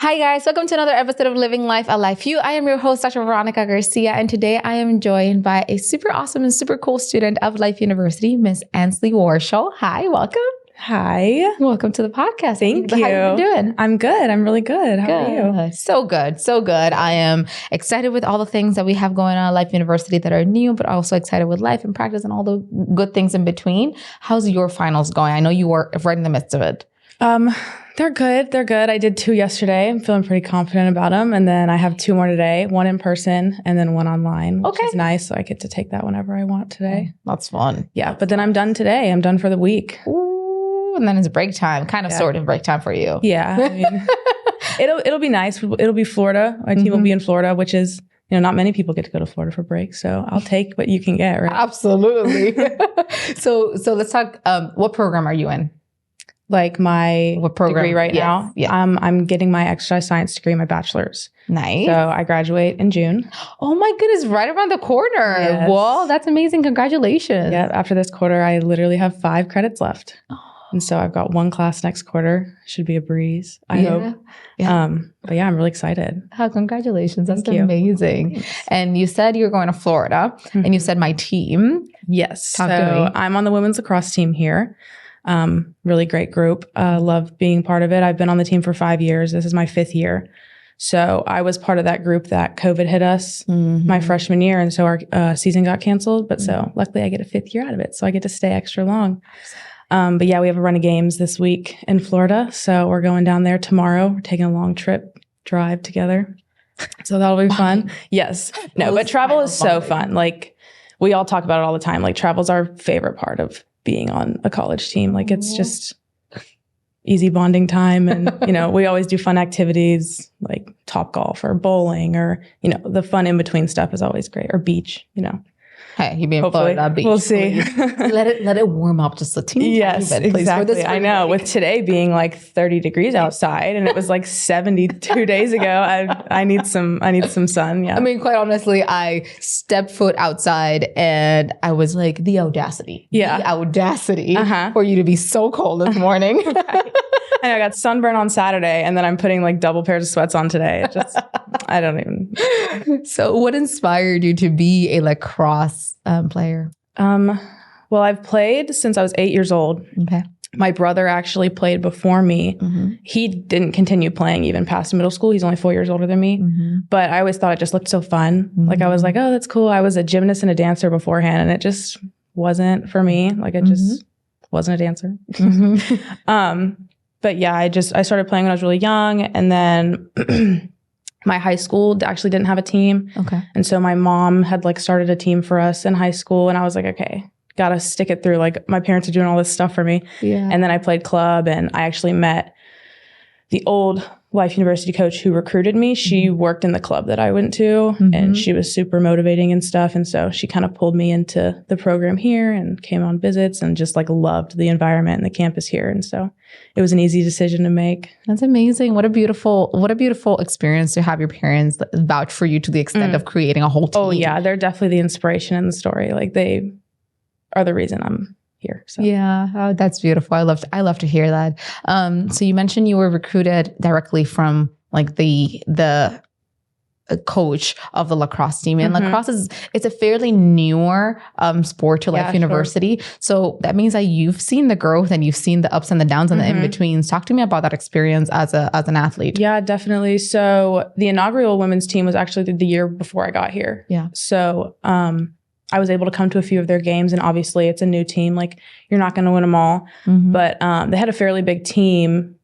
Hi guys, welcome to another episode of Living Life a Life You. I am your host, Dr. Veronica Garcia, and today I am joined by a super awesome and super cool student of Life University, Miss Annslee Warchol. Hi, welcome. Hi. Welcome to the podcast. Thank you. How you been doing? I'm good. I'm really good. How are you? So good. So good. I am excited with all the things that we have going on at Life University that are new, but also excited with life and practice and all the good things in between. How's your finals going? I know you were right in the midst of it. They're good. They're good. I did 2 yesterday. I'm feeling pretty confident about them. And then I have 2 more today, 1 in person and then 1 online, which is nice. So I get to take that whenever I want today. That's fun. Yeah. But then I'm done today. I'm done for the week. Ooh, and then it's break time, sort of break time for you. Yeah. I mean, it'll be nice. It'll be Florida. My team will be in Florida, which is, not many people get to go to Florida for break. So I'll take what you can get, right? Absolutely. So let's talk, what program are you in? Like my degree right now. Yeah. I'm getting my exercise science degree, my bachelor's. Nice. So I graduate in June. Oh my goodness, right around the corner. Yes. Whoa, that's amazing. Congratulations. Yeah, after this quarter, I literally have 5 credits left. And so I've got 1 class next quarter. Should be a breeze, I hope. Yeah. But yeah, I'm really excited. Congratulations. That's Thank you. amazing. Thanks. And you said you were going to Florida and you said my team. Yes. Talk to me. I'm on the women's lacrosse team here. Really great group. Love being part of it. I've been on the team for 5 years. This is my 5th year. So I was part of that group that COVID hit us my freshman year. And so our season got canceled. But so luckily I get a 5th year out of it. So I get to stay extra long. But yeah, we have a run of games this week in Florida. So we're going down there tomorrow. We're taking a long drive together. So that'll be fun. Yes. No, but travel is so fun. Like we all talk about it all the time. Like travel's our favorite part of being on a college team. Like it's just easy bonding time. And, we always do fun activities like Topgolf or bowling or, the fun in between stuff is always great, or beach, Hey, you being Hopefully. Florida beach. We'll see. let it warm up just a teeny Yes, tiny bit, please, exactly. for this I know. With today being like 30 degrees outside and it was like 72 days ago, I need some sun. Yeah. I mean, quite honestly, I stepped foot outside and I was like, the audacity. Yeah. The audacity for you to be so cold this morning. Right. I got sunburn on Saturday and then I'm putting like double pairs of sweats on today. It just, I don't even. So what inspired you to be a lacrosse player? Well, I've played since I was 8 years old. Okay. My brother actually played before me. He didn't continue playing even past middle school. He's only 4 years older than me. But I always thought it just looked so fun. Like I was like, oh, that's cool. I was a gymnast and a dancer beforehand and it just wasn't for me. Like it just wasn't a dancer. But yeah, I started playing when I was really young. And then my high school actually didn't have a team. Okay. And so my mom had like started a team for us in high school. And I was like, okay, gotta stick it through. Like my parents are doing all this stuff for me. Yeah. And then I played club and I actually met the old Life University coach who recruited me. She worked in the club that I went to and she was super motivating and stuff. And so she kind of pulled me into the program here and came on visits and just like loved the environment and the campus here. And so it was an easy decision to make. That's amazing. What a beautiful experience to have your parents vouch for you to the extent of creating a whole team. Oh yeah. They're definitely the inspiration in the story. Like they are the reason I'm here. So. Yeah. Oh, that's beautiful. I love to hear that. So you mentioned you were recruited directly from like the coach of the lacrosse team. And lacrosse it's a fairly newer sport to Life University. Sure. So that means that you've seen the growth and you've seen the ups and the downs and the in-betweens. Talk to me about that experience as an athlete. Yeah, definitely. So the inaugural women's team was actually the year before I got here. Yeah. So I was able to come to a few of their games, and obviously it's a new team. Like you're not going to win them all, but they had a fairly big team,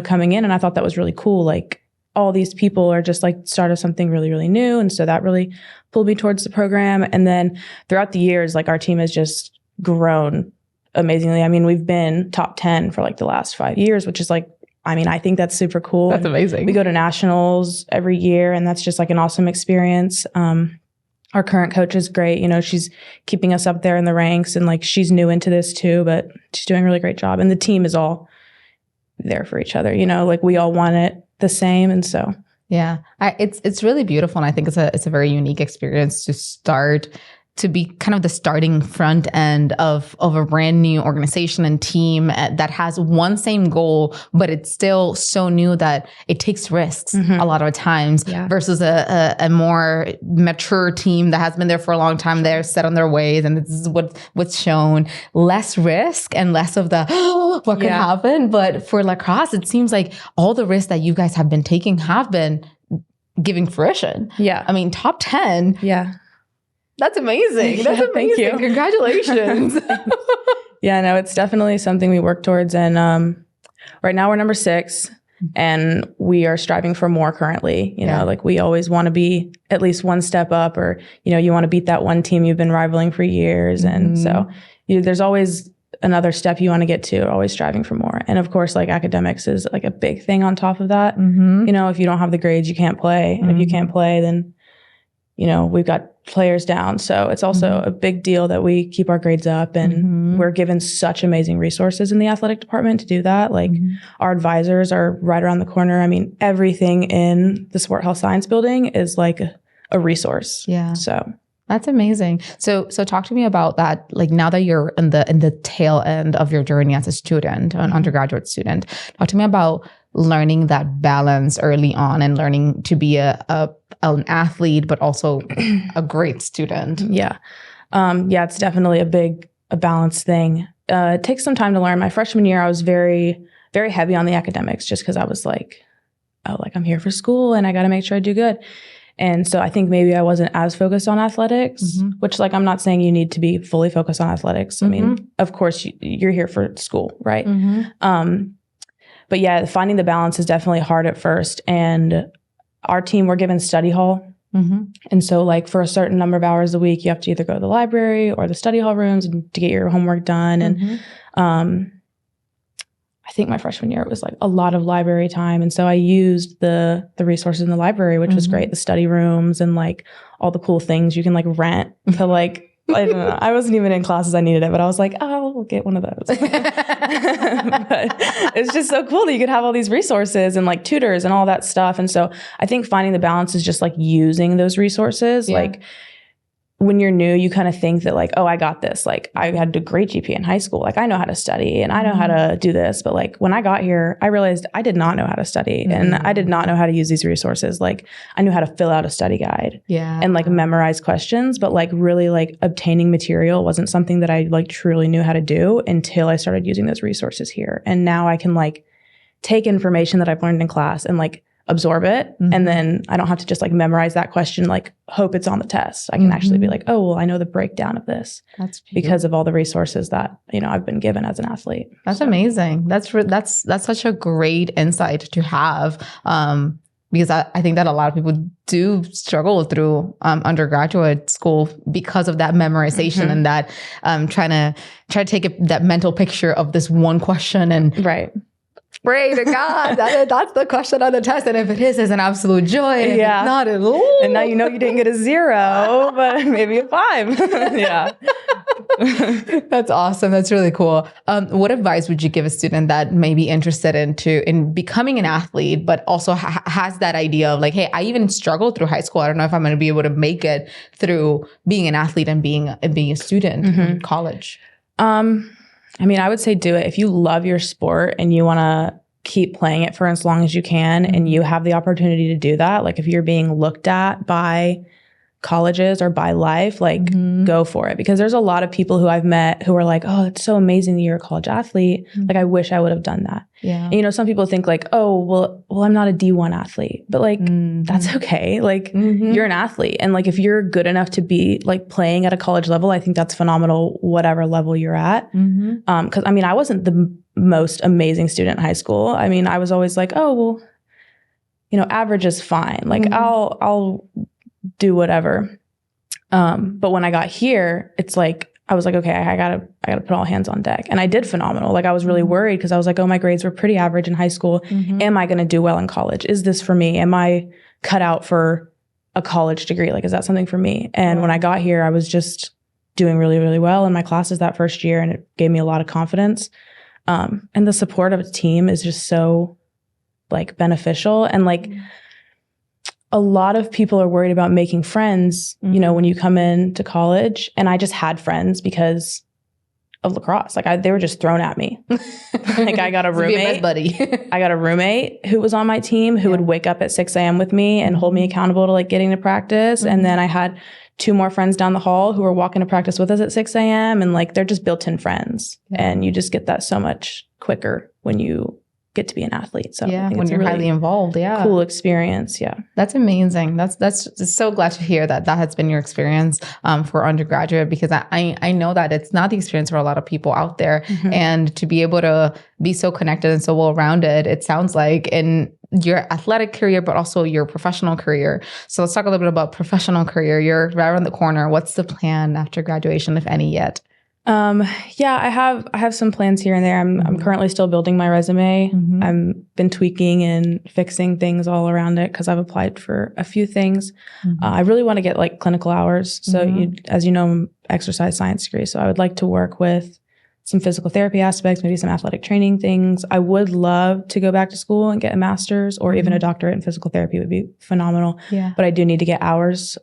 coming in, and I thought that was really cool. Like all these people are just like started something really, really new, and so that really pulled me towards the program. And then throughout the years, like our team has just grown amazingly. I mean, we've been top 10 for like the last 5 years, which is like, I think that's super cool. That's amazing. We go to nationals every year, and that's just like an awesome experience. Our current coach is great. She's keeping us up there in the ranks and like she's new into this too, but she's doing a really great job. And the team is all there for each other, like we all want it the same. And so. Yeah, it's really beautiful. And I think it's a very unique experience to start to be kind of the starting front end of a brand new organization and team that has one same goal, but it's still so new that it takes risks a lot of times versus a more mature team that has been there for a long time. They're set on their ways, and this is what's shown. Less risk and less of the what could happen. But for Lacrosse, it seems like all the risks that you guys have been taking have been giving fruition. Yeah. I mean, top 10. Yeah. That's amazing. That's amazing. Thank you. Congratulations. Yeah, no, it's definitely something we work towards. And right now we're number 6 and we are striving for more currently. You know, like we always want to be at least one step up, or, you know, you want to beat that one team you've been rivaling for years. And so there's always another step you want to get to, always striving for more. And of course, like academics is like a big thing on top of that. You know, if you don't have the grades, you can't play. And if you can't play, then, you know, we've got players down. So it's also a big deal that we keep our grades up, and we're given such amazing resources in the athletic department to do that. Like our advisors are right around the corner. I mean, everything in the Sport Health Science building is like a resource. Yeah. So that's amazing. So talk to me about that. Like now that you're in the tail end of your journey as a student, an undergraduate student, talk to me about learning that balance early on and learning to be an athlete, but also a great student. Yeah. It's definitely a balance thing. It takes some time to learn. My freshman year, I was very, very heavy on the academics just because I was like, oh, like I'm here for school and I got to make sure I do good. And so I think maybe I wasn't as focused on athletics, which like, I'm not saying you need to be fully focused on athletics. I mean, of course you're here for school, right? But yeah, finding the balance is definitely hard at first. And our team, we're given study hall. And so like for a certain number of hours a week, you have to either go to the library or the study hall rooms to get your homework done. And I think my freshman year, it was like a lot of library time. And so I used the resources in the library, which was great. The study rooms and like all the cool things you can like rent to like, I don't know. I wasn't even in classes I needed it, but I was like, oh, we'll get one of those. But it's just so cool that you could have all these resources and like tutors and all that stuff. And so I think finding the balance is just like using those resources. Like when you're new, you kind of think that like, oh, I got this. Like I had a great GPA in high school. Like I know how to study and I know how to do this. But like when I got here, I realized I did not know how to study and I did not know how to use these resources. Like I knew how to fill out a study guide and like memorize questions, but like really like obtaining material wasn't something that I like truly knew how to do until I started using those resources here. And now I can like take information that I've learned in class and like absorb it. And then I don't have to just like memorize that question, like hope it's on the test. I can actually be like, oh, well, I know the breakdown of this. That's because of all the resources that, you know, I've been given as an athlete. That's amazing. That's such a great insight to have. Because I think that a lot of people do struggle through undergraduate school because of that memorization and that trying to take that mental picture of this one question and pray to God that's the question on the test, and if it is, it's an absolute joy. And if it's not at all, and now you know you didn't get a 0, but maybe a 5. That's awesome. That's really cool. What advice would you give a student that may be interested in becoming an athlete, but also has that idea of like, hey, I even struggled through high school. I don't know if I'm going to be able to make it through being an athlete and being a student in college. I mean, I would say do it. If you love your sport and you want to keep playing it for as long as you can and you have the opportunity to do that, like if you're being looked at by colleges or by life, like go for it. Because there's a lot of people who I've met who are like, oh, it's so amazing that you're a college athlete. Like, I wish I would have done that. And, you know, some people think like, oh, well, I'm not a D1 athlete, but like, that's okay. Like you're an athlete. And like, if you're good enough to be like playing at a college level, I think that's phenomenal, whatever level you're at. Cause I mean, I wasn't the most amazing student in high school. I mean, I was always like, oh, well, you know, average is fine. Like I'll do whatever. But when I got here, it's like, I was like, okay, I gotta put all hands on deck. And I did phenomenal. Like I was really worried because I was like, oh, my grades were pretty average in high school. Am I going to do well in college? Is this for me? Am I cut out for a college degree? Like, is that something for me? And when I got here, I was just doing really, really well in my classes that first year. And it gave me a lot of confidence. And the support of a team is just so like beneficial. And like, a lot of people are worried about making friends, you know, when you come into college. And I just had friends because of lacrosse. Like they were just thrown at me. Like I got a roommate. Be a best buddy. I got a roommate who was on my team who would wake up at 6 a.m. with me and hold me accountable to like getting to practice. And then I had 2 more friends down the hall who were walking to practice with us at 6 a.m. And like they're just built-in friends. And you just get that so much quicker when you get to be an athlete. So yeah, when you're really highly involved. Yeah. Cool experience. Yeah. That's amazing. That's just so glad to hear that has been your experience for undergraduate, because I know that it's not the experience for a lot of people out there. And to be able to be so connected and so well-rounded, it sounds like, in your athletic career, but also your professional career. So let's talk a little bit about professional career. You're right around the corner. What's the plan after graduation, if any, yet? Yeah, I have some plans here and there. I'm currently still building my resume. I've been tweaking and fixing things all around it because I've applied for a few things. I really want to get like clinical hours. So as you know, I'm exercise science degree. So I would like to work with some physical therapy aspects, maybe some athletic training things. I would love to go back to school and get a master's or even a doctorate in physical therapy would be phenomenal. Yeah. But I do need to get hours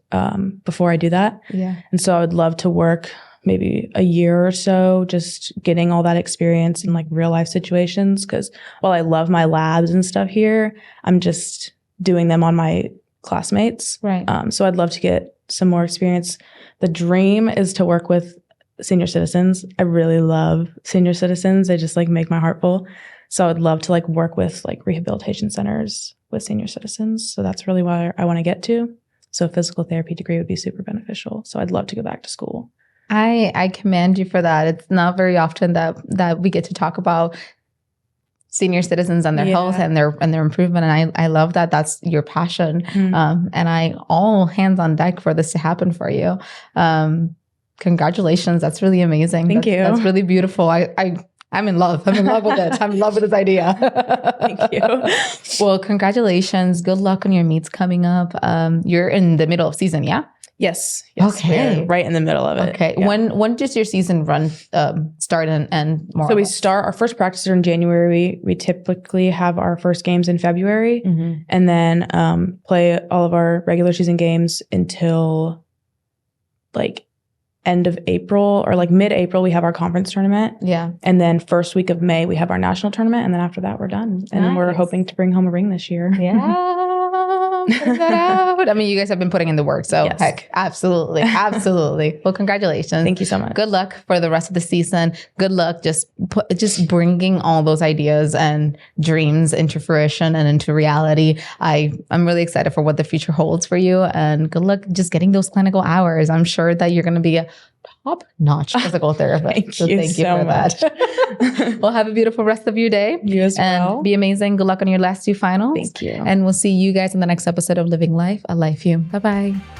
before I do that. Yeah. And so I would love to work maybe a year or so, just getting all that experience in like real life situations. Because while I love my labs and stuff here, I'm just doing them on my classmates. Right. So I'd love to get some more experience. The dream is to work with senior citizens. I really love senior citizens. They just like make my heart full. So I'd love to like work with like rehabilitation centers with senior citizens. So that's really why I want to get to. So a physical therapy degree would be super beneficial. So I'd love to go back to school. I commend you for that. It's not very often that we get to talk about senior citizens and their health and their improvement. And I love that that's your passion. And all hands on deck for this to happen for you. Congratulations. That's really amazing. Thank you. That's really beautiful. I'm in love. I'm in love with it. I'm in love with this idea. Thank you. Well, congratulations. Good luck on your meets coming up. You're in the middle of season, yeah? Yes. Okay. Right in the middle of it. Okay. Yeah. When does your season run start and more? So we start our first practice in January. We typically have our first games in February and then play all of our regular season games until like end of April or like mid-April. We have our conference tournament. Yeah. And then first week of May, we have our national tournament. And then after that, we're done. And we're hoping to bring home a ring this year. Yeah. Put that out. I mean, you guys have been putting in the work. So heck, absolutely. Absolutely. Well, congratulations. Thank you so much. Good luck for the rest of the season. Good luck just bringing all those ideas and dreams into fruition and into reality. I'm really excited for what the future holds for you, and good luck just getting those clinical hours. I'm sure that you're going to be a top-notch physical therapist. Thank you so much. That. Well, have a beautiful rest of your day. You as well. And be amazing. Good luck on your last 2 finals. Thank you. And we'll see you guys in the next episode of Living Life, a Life View. Bye-bye.